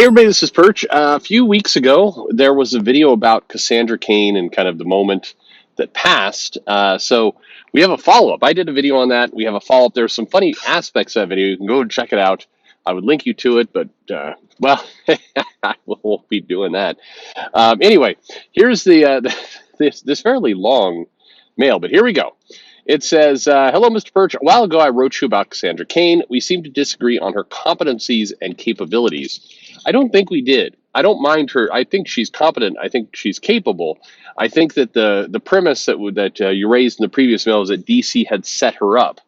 Hey everybody, this is Perch. A few weeks ago, there was a video about Cassandra Cain and kind of the moment that passed. So we have a follow up. I did a video on that. We have a follow up. There's some funny aspects of that video. You can go and check it out. I would link you to it, but well, I won't be doing that. Anyway, here's this fairly long mail, but here we go. It says, "Hello, Mr. Perch. A while ago, I wrote you about Cassandra Cain. We seem to disagree on her competencies and capabilities. I don't think we did. I don't mind her. I think she's competent. I think she's capable. I think that the premise that you raised in the previous mail is that DC had set her up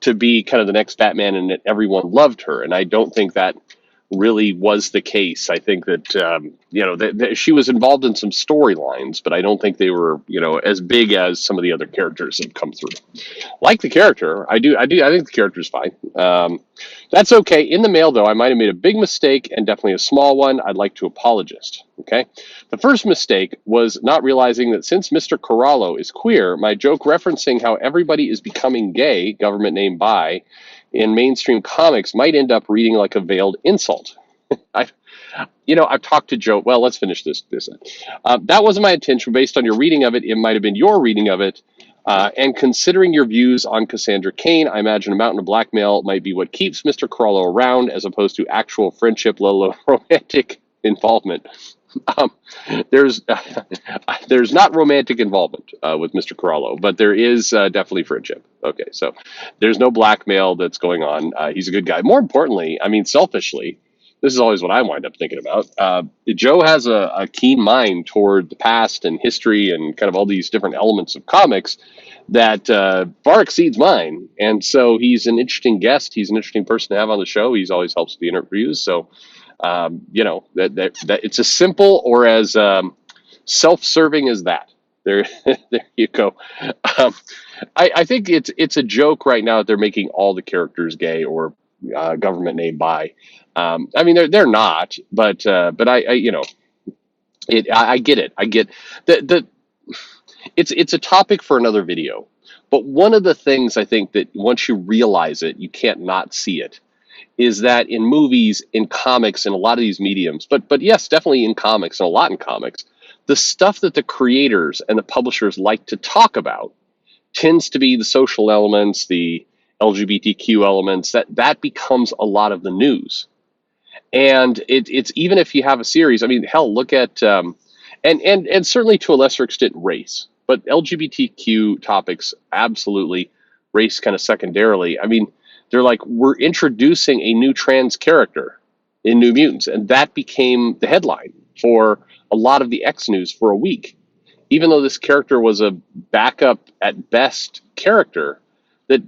to be kind of the next Batman, and that everyone loved her. And I don't think that really was the case. I think that that she was involved in some storylines, but I don't think they were as big as some of the other characters that have come through. Like the character, I do. I think the character's fine. That's okay. In the mail, though, I might have made a big mistake and definitely a small one. I'd like to apologize. Okay. The first mistake was not realizing that since Mr. Corallo is queer, my joke referencing how everybody is becoming gay, government name bi, in mainstream comics might end up reading like a veiled insult. I've talked to Joe. Well, let's finish this. That wasn't my intention. Based on your reading of it, it might have been your reading of it. And considering your views on Cassandra Cain, I imagine a mountain of blackmail might be what keeps Mr. Corallo around, as opposed to actual friendship, let alone romantic involvement. Um, there's there's not romantic involvement with Mr. Corallo, but there is definitely friendship. Okay, so there's no blackmail that's going on. He's a good guy. More importantly, I mean, selfishly, this is always what I wind up thinking about. Joe has a keen mind toward the past and history and kind of all these different elements of comics that far exceeds mine. And so he's an interesting guest. He's an interesting person to have on the show. He's always helps with the interviews. So, that it's as simple or as self-serving as that. There, there you go. Um, I think it's a joke right now that they're making all the characters gay or government name bi. I mean, they're not, but I get it. I get the it's a topic for another video. But one of the things I think that once you realize it, you can't not see it, is that in movies, in comics, in a lot of these mediums, but yes, definitely in comics and a lot in comics, the stuff that the creators and the publishers like to talk about tends to be the social elements, the LGBTQ elements, that becomes a lot of the news. And it's even if you have a series, I mean, hell, look at and certainly to a lesser extent race, but LGBTQ topics absolutely, race kind of secondarily. I mean, they're like, we're introducing a new trans character in New Mutants, and that became the headline for a lot of the X news for a week, even though this character was a backup at best character that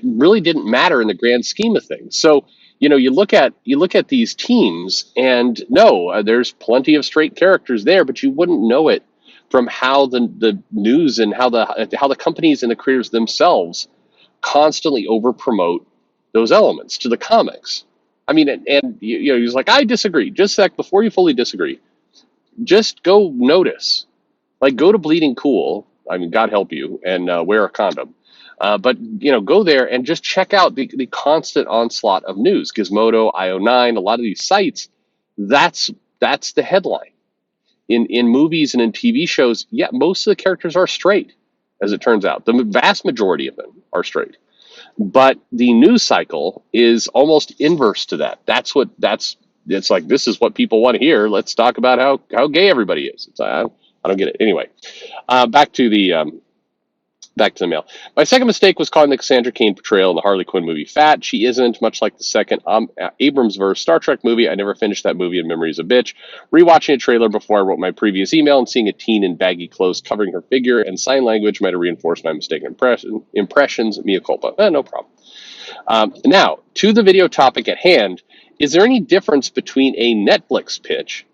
really didn't matter in the grand scheme of things. So you look at these teams, and no, there's plenty of straight characters there, but you wouldn't know it from how the news and how the companies and the creators themselves constantly over promote those elements to the comics. I mean, and he's like, I disagree. Just a sec, before you fully disagree, just go notice. Like, go to Bleeding Cool. I mean, God help you, and wear a condom. But go there and just check out the constant onslaught of news. Gizmodo, IO9, a lot of these sites. That's the headline. In movies and in TV shows, yeah, most of the characters are straight, as it turns out. The vast majority of them are straight. But the news cycle is almost inverse to that. It's like, this is what people want to hear. Let's talk about how gay everybody is. I don't get it. Anyway, back to the mail. My second mistake was calling the Cassandra Cain portrayal in the Harley Quinn movie fat. She isn't, much like the second Abrams-verse Star Trek movie. I never finished that movie, and memory is a bitch. Rewatching a trailer before I wrote my previous email and seeing a teen in baggy clothes covering her figure and sign language might have reinforced my mistaken impressions. Mea culpa. No problem. Now, to the video topic at hand, is there any difference between a Netflix pitch,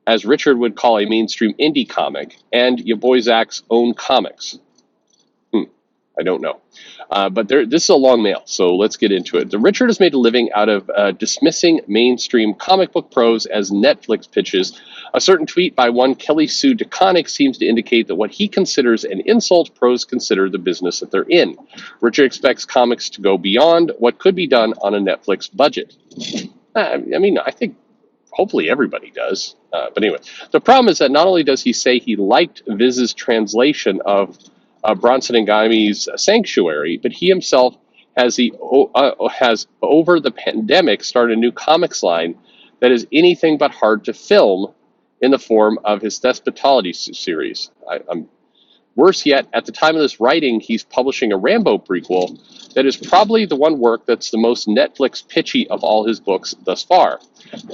as Richard would call a mainstream indie comic, and your boy Zach's own comics? I don't know. But this is a long mail, so let's get into it. The Richard has made a living out of dismissing mainstream comic book prose as Netflix pitches. A certain tweet by one Kelly Sue DeConnick seems to indicate that what he considers an insult, pros consider the business that they're in. Richard expects comics to go beyond what could be done on a Netflix budget. I mean, I think hopefully everybody does. But anyway, the problem is that not only does he say he liked Viz's translation of Bronson and Guyme's Sanctuary, but he himself has over the pandemic started a new comics line that is anything but hard to film in the form of his Thespotology series. I'm Worse yet, at the time of this writing, he's publishing a Rambo prequel that is probably the one work that's the most Netflix pitchy of all his books thus far.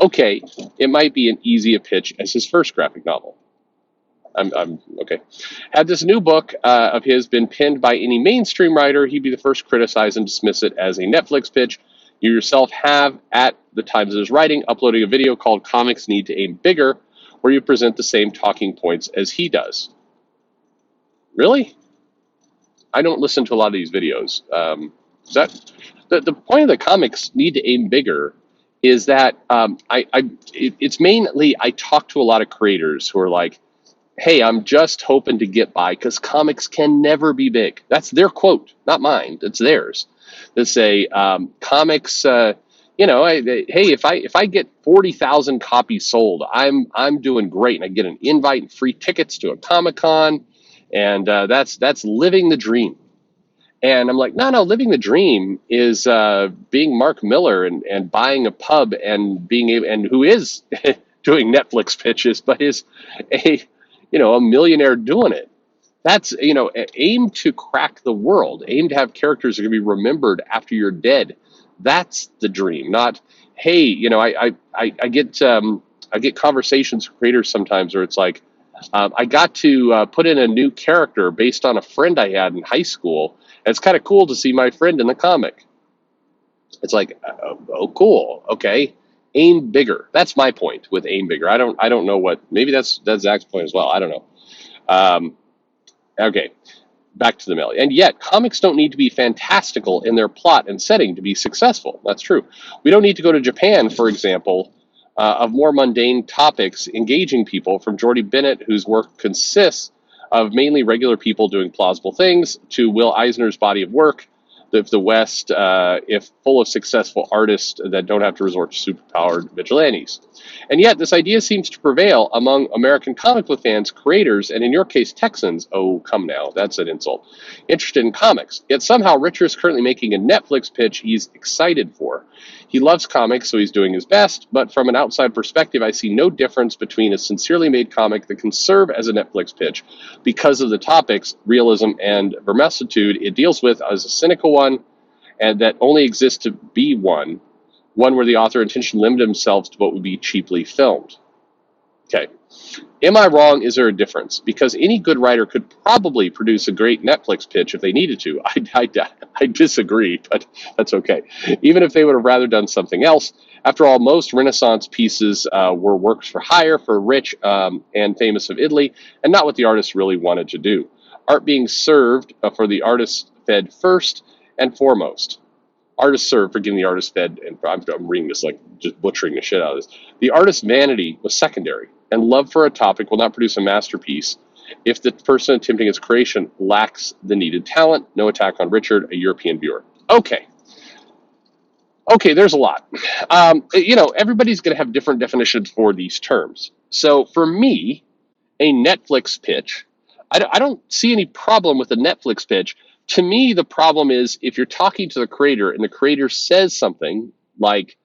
Okay, it might be an easy a pitch as his first graphic novel. I'm okay. Had this new book of his been penned by any mainstream writer, he'd be the first to criticize and dismiss it as a Netflix pitch. You yourself have, at the time of his writing, uploading a video called Comics Need to Aim Bigger, where you present the same talking points as he does. Really? I don't listen to a lot of these videos. The point of the comics need to aim bigger is that it's mainly I talk to a lot of creators who are like, hey, I'm just hoping to get by because comics can never be big. That's their quote, not mine. It's theirs. They say comics. Hey, if I get 40,000 copies sold, I'm doing great, and I get an invite and free tickets to a Comic-Con, and that's living the dream. And I'm like, no, living the dream is being Mark Miller and buying a pub and being able, and who is doing Netflix pitches, but is a millionaire doing it. That's, aim to crack the world, aim to have characters that are going to be remembered after you're dead. That's the dream, not, hey, I get conversations with creators sometimes where it's like, I got to put in a new character based on a friend I had in high school. And it's kind of cool to see my friend in the comic. It's like, oh, cool. Okay. Aim bigger. That's my point with aim bigger. I don't know what, maybe that's Zach's point as well. I don't know. Okay. Back to the mail. And yet, comics don't need to be fantastical in their plot and setting to be successful. That's true. We don't need to go to Japan, for example, of more mundane topics engaging people, from Jordy Bennett, whose work consists of mainly regular people doing plausible things, to Will Eisner's body of work, the West, if full of successful artists that don't have to resort to superpowered vigilantes. And yet, this idea seems to prevail among American comic book fans, creators, and in your case, Texans. Oh, come now, that's an insult. Interested in comics. Yet somehow Richard is currently making a Netflix pitch he's excited for. He loves comics, so he's doing his best, but from an outside perspective, I see no difference between a sincerely made comic that can serve as a Netflix pitch because of the topics, realism, and veracity it deals with as a cynical one, and that only exists to be one where the author intentionally limited themselves to what would be cheaply filmed. Okay. Am I wrong? Is there a difference? Because any good writer could probably produce a great Netflix pitch if they needed to. I disagree, but that's okay. Even if they would have rather done something else. After all, most Renaissance pieces were works for hire for rich and famous of Italy, and not what the artist really wanted to do. Art being served for the artist fed first and foremost. Artist served for getting the artist fed, and I'm reading this like just butchering the shit out of this. The artist's vanity was secondary, and love for a topic will not produce a masterpiece if the person attempting its creation lacks the needed talent. No attack on Richard, a European viewer. Okay, there's a lot. Everybody's going to have different definitions for these terms. So for me, a Netflix pitch, I don't see any problem with a Netflix pitch. To me, the problem is if you're talking to the creator and the creator says something like,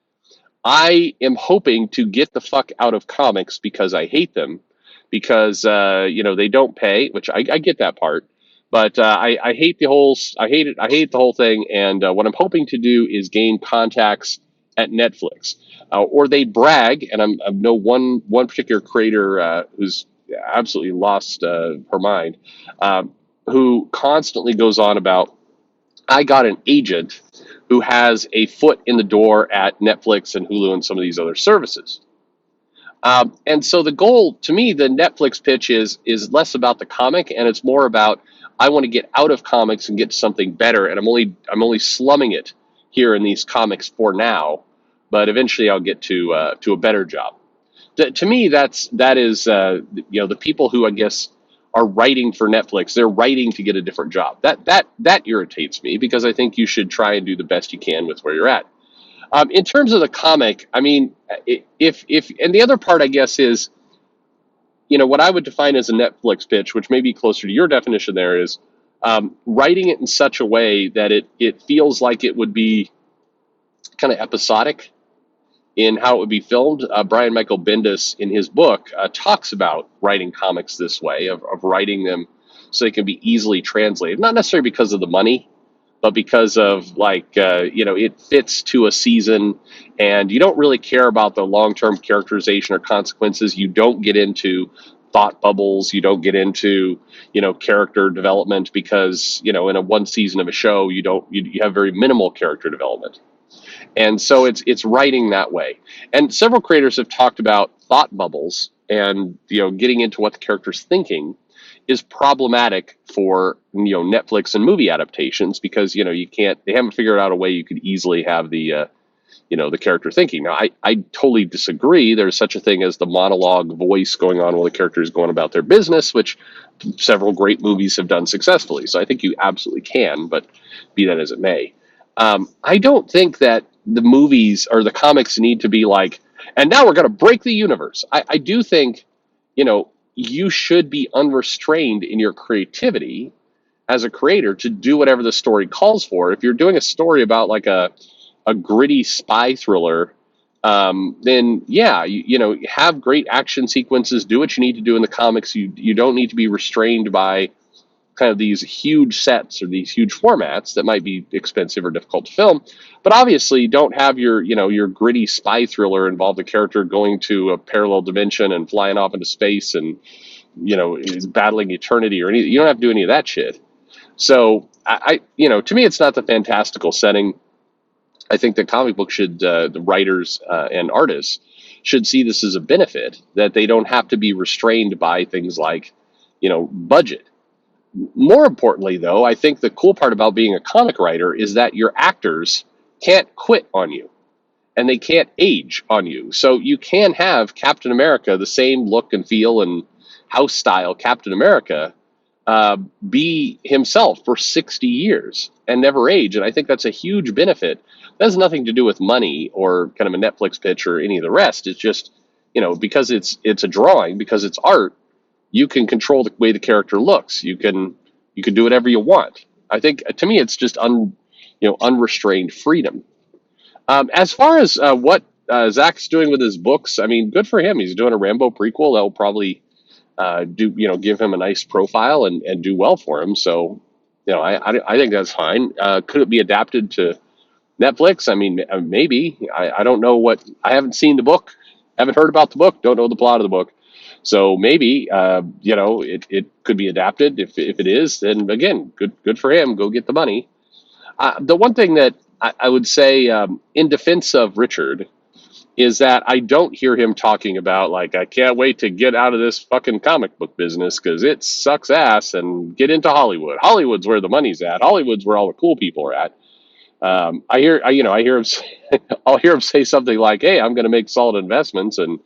I am hoping to get the fuck out of comics because I hate them, because they don't pay, which I get that part, but I hate the whole the whole thing, and what I'm hoping to do is gain contacts at Netflix, or they brag, and I know one particular creator who's absolutely lost her mind, who constantly goes on about, I got an agent who has a foot in the door at Netflix and Hulu and some of these other services. And so the goal, to me, the Netflix pitch is less about the comic, and it's more about, I want to get out of comics and get to something better, and I'm only slumming it here in these comics for now, but eventually I'll get to a better job. To me, that is the people who, I guess, are writing for Netflix. They're writing to get a different job. That irritates me, because I think you should try and do the best you can with where you're at. In terms of the comic, I mean, if and the other part, I guess, is what I would define as a Netflix pitch, which may be closer to your definition. There is writing it in such a way that it feels like it would be kind of episodic in how it would be filmed. Brian Michael Bendis, in his book, talks about writing comics this way, of writing them so they can be easily translated. Not necessarily because of the money, but because of it fits to a season, and you don't really care about the long-term characterization or consequences. You don't get into thought bubbles. You don't get into character development because in a one season of a show you have very minimal character development. And so it's writing that way. And several creators have talked about thought bubbles, and getting into what the character's thinking is problematic for Netflix and movie adaptations, because you can't, they haven't figured out a way you could easily have the character thinking. Now, I totally disagree. There's such a thing as the monologue voice going on while the character is going about their business, which several great movies have done successfully. So I think you absolutely can, but be that as it may. I don't think that the movies or the comics need to be like, and now we're going to break the universe. I do think, you should be unrestrained in your creativity as a creator to do whatever the story calls for. If you're doing a story about like a gritty spy thriller, then yeah, have great action sequences, do what you need to do in the comics. You don't need to be restrained by kind of these huge sets or these huge formats that might be expensive or difficult to film. But obviously don't have your gritty spy thriller involve the character going to a parallel dimension and flying off into space and battling eternity or anything. You don't have to do any of that shit. So to me, it's not the fantastical setting. I think the comic book should, the writers and artists should see this as a benefit, that they don't have to be restrained by things like, budget. More importantly, though, I think the cool part about being a comic writer is that your actors can't quit on you and they can't age on you. So you can have Captain America, the same look and feel and house style Captain America, be himself for 60 years and never age. And I think that's a huge benefit. That has nothing to do with money or kind of a Netflix pitch or any of the rest. It's just, because it's a drawing, because it's art, you can control the way the character looks. You can do whatever you want. I think to me, it's just unrestrained freedom. As far as what Zach's doing with his books, I mean, good for him. He's doing a Rambo prequel. That'll probably give him a nice profile and do well for him. So, I think that's fine. Could it be adapted to Netflix? I mean, maybe. I don't know I haven't seen the book, haven't heard about the book, don't know the plot of the book. So maybe, it could be adapted. If it is, then again, good for him. Go get the money. The one thing that I would say in defense of Richard is that I don't hear him talking about, like, I can't wait to get out of this fucking comic book business because it sucks ass and get into Hollywood. Hollywood's where the money's at. Hollywood's where all the cool people are at. I hear him. I'll hear him say something like, "Hey, I'm going to make solid investments and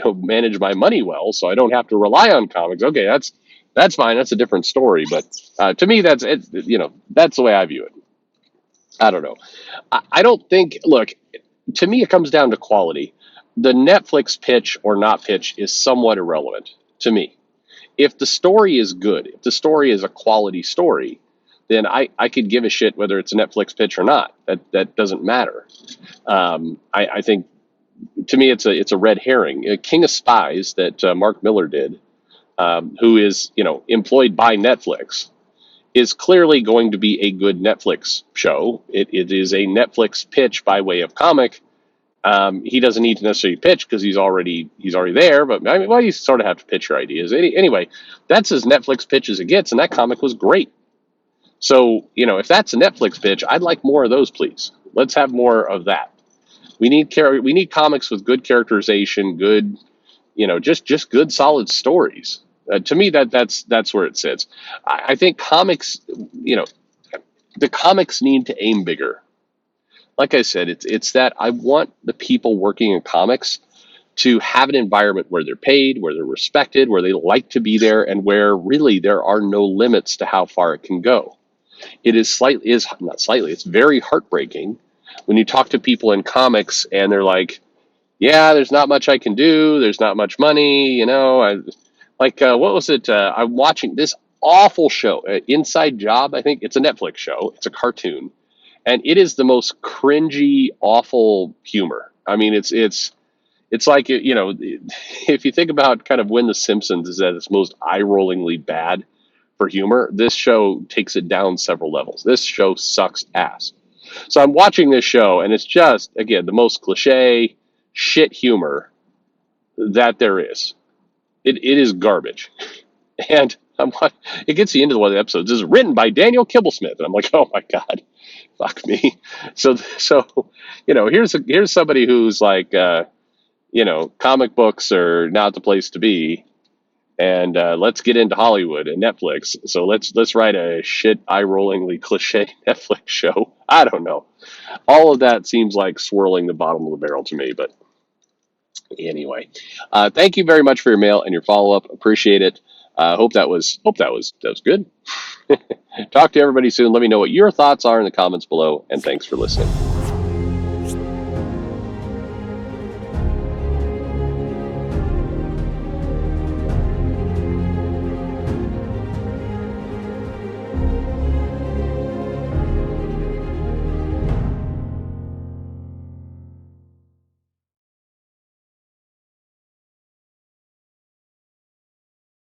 manage my money well, so I don't have to rely on comics." Okay, that's fine. That's a different story. But to me, that's the way I view it. I don't know. I don't think. Look, to me, it comes down to quality. The Netflix pitch or not pitch is somewhat irrelevant to me. If the story is good, if the story is a quality story, then I could give a shit whether it's a Netflix pitch or not. That doesn't matter. I think, to me, it's a red herring. King of Spies that Mark Miller did, who is employed by Netflix, is clearly going to be a good Netflix show. It is a Netflix pitch by way of comic. He doesn't need to necessarily pitch because he's already there. But I mean, well, you sort of have to pitch your ideas anyway. That's as Netflix pitch as it gets, and that comic was great. So if that's a Netflix pitch, I'd like more of those, please. Let's have more of that. We need comics with good characterization, good, just good solid stories. To me, that's where it sits. I think comics, the comics need to aim bigger. Like I said, it's that I want the people working in comics to have an environment where they're paid, where they're respected, where they like to be there, and where really there are no limits to how far it can go. It's very heartbreaking when you talk to people in comics and they're like, yeah, there's not much I can do. There's not much money, what was it? I'm watching this awful show, Inside Job. I think it's a Netflix show. It's a cartoon, and it is the most cringy, awful humor. I mean, it's like if you think about kind of when The Simpsons is at its most eye-rollingly bad for humor, this show takes it down several levels. This show sucks ass. So I'm watching this show, and it's just, again, the most cliche shit humor that there is. It is garbage. And it gets you into one of the episodes. This is written by Daniel Kibblesmith. And I'm like, oh my God, fuck me. So here's somebody who's like, comic books are not the place to be. And let's get into Hollywood and Netflix. So let's write a shit eye-rollingly cliche Netflix show. I don't know. All of that seems like swirling the bottom of the barrel to me. But anyway, thank you very much for your mail and your follow-up. Appreciate it. Hope that was good. Talk to everybody soon. Let me know what your thoughts are in the comments below. And thanks for listening.